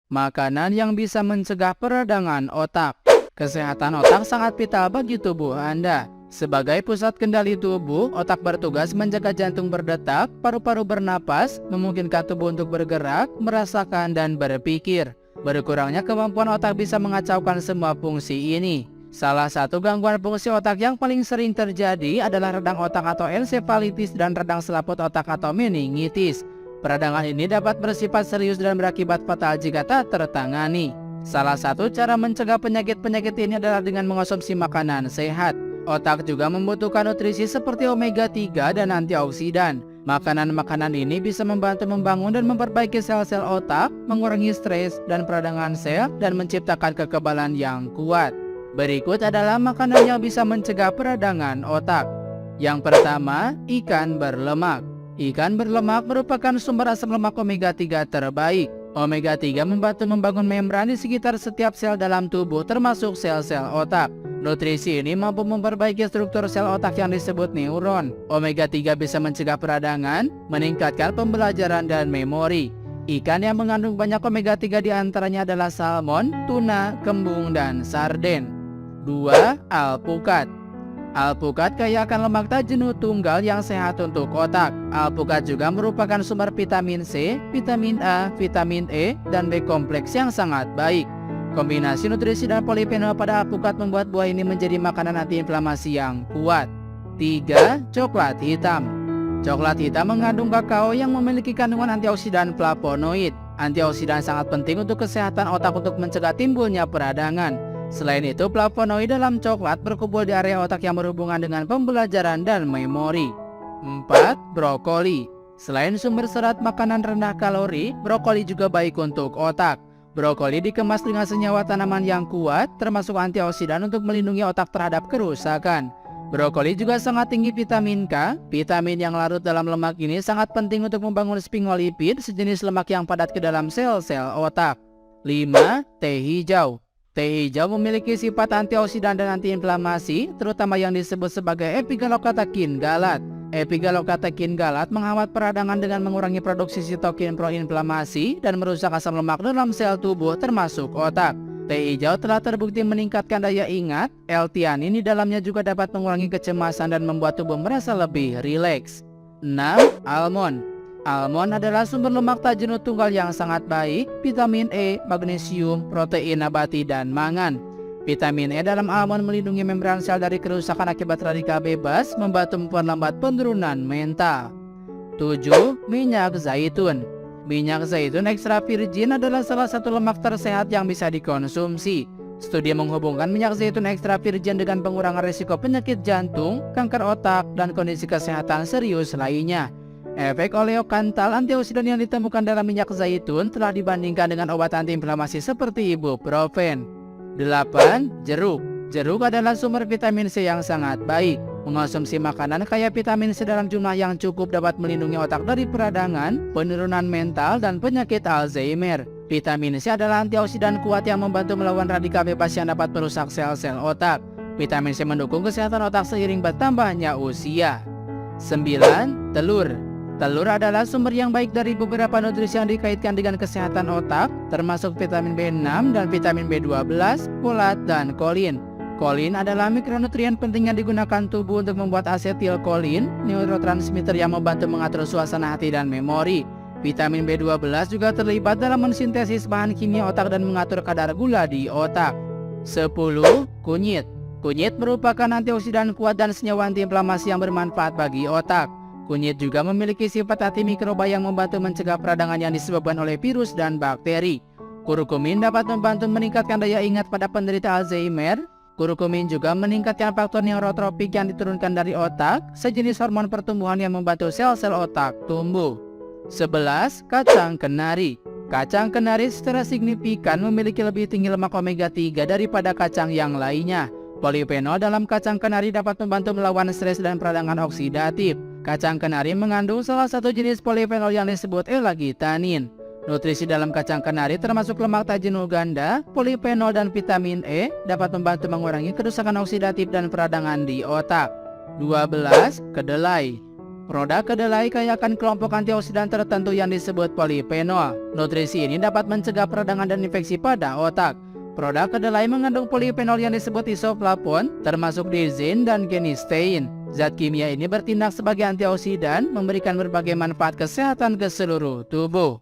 Makanan yang bisa mencegah peradangan otak. Kesehatan otak sangat vital bagi tubuh Anda. Sebagai pusat kendali tubuh, otak bertugas menjaga jantung berdetak, paru-paru bernapas, memungkinkan tubuh untuk bergerak, merasakan, dan berpikir. Berkurangnya kemampuan otak bisa mengacaukan semua fungsi ini. Salah satu gangguan fungsi otak yang paling sering terjadi adalah radang otak atau ensefalitis dan radang selaput otak atau meningitis. Peradangan ini dapat bersifat serius dan berakibat fatal jika tak tertangani. Salah satu cara mencegah penyakit-penyakit ini adalah dengan mengonsumsi makanan sehat. Otak juga membutuhkan nutrisi seperti omega 3 dan antioksidan. Makanan-makanan ini bisa membantu membangun dan memperbaiki sel-sel otak, mengurangi stres dan peradangan sel, dan menciptakan kekebalan yang kuat. Berikut adalah makanan yang bisa mencegah peradangan otak. Yang pertama, ikan berlemak. Ikan berlemak merupakan sumber asam lemak omega 3 terbaik. Omega 3 membantu membangun membran di sekitar setiap sel dalam tubuh termasuk sel-sel otak. Nutrisi ini mampu memperbaiki struktur sel otak yang disebut neuron. Omega 3 bisa mencegah peradangan, meningkatkan pembelajaran dan memori. Ikan yang mengandung banyak omega 3 diantaranya adalah salmon, tuna, kembung, dan sarden. 2. Alpukat. Alpukat kaya akan lemak tak jenuh tunggal yang sehat untuk otak. Alpukat juga merupakan sumber vitamin C, vitamin A, vitamin E, dan B kompleks yang sangat baik. Kombinasi nutrisi dan polifenol pada alpukat membuat buah ini menjadi makanan antiinflamasi yang kuat. 3. Coklat hitam. Coklat hitam mengandung kakao yang memiliki kandungan antioksidan flavonoid. Antioksidan sangat penting untuk kesehatan otak untuk mencegah timbulnya peradangan. Selain itu, flavonoid dalam coklat berkumpul di area otak yang berhubungan dengan pembelajaran dan memori. 4. Brokoli. Selain sumber serat makanan rendah kalori, brokoli juga baik untuk otak. Brokoli dikemas dengan senyawa tanaman yang kuat, termasuk antioksidan untuk melindungi otak terhadap kerusakan. Brokoli juga sangat tinggi vitamin K. Vitamin yang larut dalam lemak ini sangat penting untuk membangun sphingolipid, sejenis lemak yang padat ke dalam sel-sel otak. 5. Teh hijau. Teh hijau memiliki sifat antioksidan dan antiinflamasi, terutama yang disebut sebagai epigallocatechin galat. Epigallocatechin galat menghambat peradangan dengan mengurangi produksi sitokin proinflamasi dan merusak asam lemak dalam sel tubuh termasuk otak. Teh hijau telah terbukti meningkatkan daya ingat. L-theanin di dalamnya juga dapat mengurangi kecemasan dan membuat tubuh merasa lebih rileks. 6. Almond. Almond adalah sumber lemak tak jenuh tunggal yang sangat baik, vitamin E, magnesium, protein nabati, dan mangan. Vitamin E dalam almond melindungi membran sel dari kerusakan akibat radikal bebas, membantu memperlambat penurunan mental. 7. Minyak zaitun. Minyak zaitun ekstra virgin adalah salah satu lemak tersehat yang bisa dikonsumsi. Studi menghubungkan minyak zaitun ekstra virgin dengan pengurangan risiko penyakit jantung, kanker otak, dan kondisi kesehatan serius lainnya. Efek oleokantal antioksidan yang ditemukan dalam minyak zaitun telah dibandingkan dengan obat antiinflamasi seperti ibuprofen. 8. Jeruk. Jeruk adalah sumber vitamin C yang sangat baik. Mengonsumsi makanan kaya vitamin C dalam jumlah yang cukup dapat melindungi otak dari peradangan, penurunan mental, dan penyakit Alzheimer. Vitamin C adalah antioksidan kuat yang membantu melawan radikal bebas yang dapat merusak sel-sel otak. Vitamin C mendukung kesehatan otak seiring bertambahnya usia. 9. Telur. Telur adalah sumber yang baik dari beberapa nutrisi yang dikaitkan dengan kesehatan otak, termasuk vitamin B6 dan vitamin B12, folat, dan kolin. Kolin adalah mikronutrien penting yang digunakan tubuh untuk membuat asetilkolin, neurotransmitter yang membantu mengatur suasana hati dan memori. Vitamin B12 juga terlibat dalam mensintesis bahan kimia otak dan mengatur kadar gula di otak. 10. Kunyit. Kunyit merupakan antioksidan kuat dan senyawa antiinflamasi yang bermanfaat bagi otak. Kunyit juga memiliki sifat antimikroba yang membantu mencegah peradangan yang disebabkan oleh virus dan bakteri. Kurkumin dapat membantu meningkatkan daya ingat pada penderita Alzheimer. Kurkumin juga meningkatkan faktor neurotropik yang diturunkan dari otak, sejenis hormon pertumbuhan yang membantu sel-sel otak tumbuh. 11. Kacang kenari. Kacang kenari secara signifikan memiliki lebih tinggi lemak omega 3 daripada kacang yang lainnya. Polifenol dalam kacang kenari dapat membantu melawan stres dan peradangan oksidatif. Kacang kenari mengandung salah satu jenis polifenol yang disebut L-gitanin. Nutrisi dalam kacang kenari termasuk lemak tak jenuh ganda, polifenol, dan vitamin E dapat membantu mengurangi kerusakan oksidatif dan peradangan di otak. 12. Kedelai. Produk kedelai kaya akan kelompok antioksidan tertentu yang disebut polifenol. Nutrisi ini dapat mencegah peradangan dan infeksi pada otak. Produk kedelai mengandung polifenol yang disebut isoflavon, termasuk diazin dan genistein. Zat kimia ini bertindak sebagai antioksidan, memberikan berbagai manfaat kesehatan ke seluruh tubuh.